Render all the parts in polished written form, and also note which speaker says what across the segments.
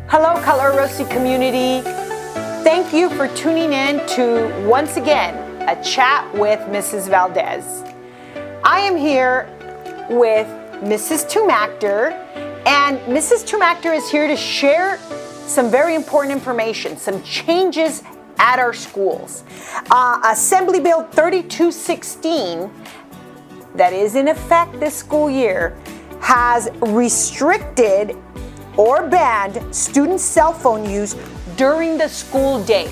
Speaker 1: Hello, Cutler-Orosi community. Thank you for tuning in to, once again, a chat with Mrs. Valdez. I am here with Mrs. Tumacder, and Mrs. Tumacder is here to share some very important information, some changes at our schools. Assembly Bill 3216, that is in effect this school year, has restricted or banned student cell phone use during the school day.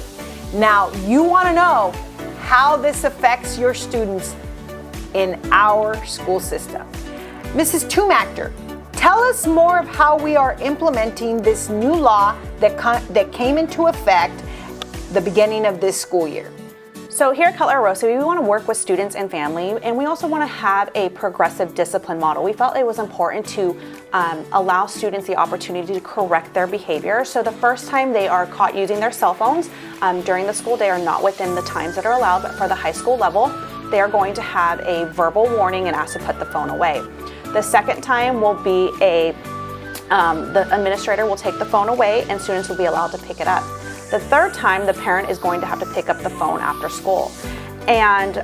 Speaker 1: Now, you want to know how this affects your students in our school system. Mrs. Tumacder, tell us more of how we are implementing this new law that came into effect the beginning of this school year.
Speaker 2: So here at Cutler-Orosi, we want to work with students and family, and we also want to have a progressive discipline model. We felt it was important to allow students the opportunity to correct their behavior. So the first time they are caught using their cell phones during the school day are not within the times that are allowed, but for the high school level, they are going to have a verbal warning and asked to put the phone away. The second time will be the administrator will take the phone away and students will be allowed to pick it up. The third time, the parent is going to have to pick up the phone after school. And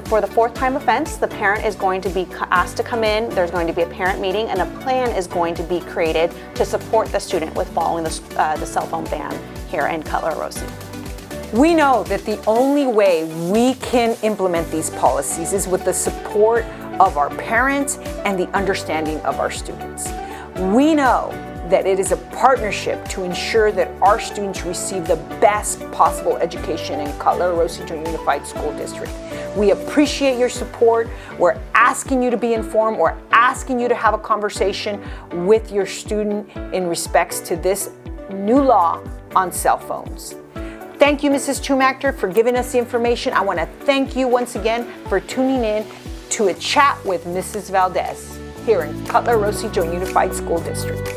Speaker 2: for the fourth time offense, the parent is going to be asked to come in. There's going to be a parent meeting, and a plan is going to be created to support the student with following the cell phone ban here in Cutler-Orosi.
Speaker 1: We know that the only way we can implement these policies is with the support of our parents and the understanding of our students. We know that it is a partnership to ensure that our students receive the best possible education in Cutler-Orosi Unified School District. We appreciate your support. We're asking you to be informed. We're asking you to have a conversation with your student in respects to this new law on cell phones. Thank you, Mrs. Tumacder, for giving us the information. I want to thank you once again for tuning in to a chat with Mrs. Valdez here in Cutler-Orosi Unified School District.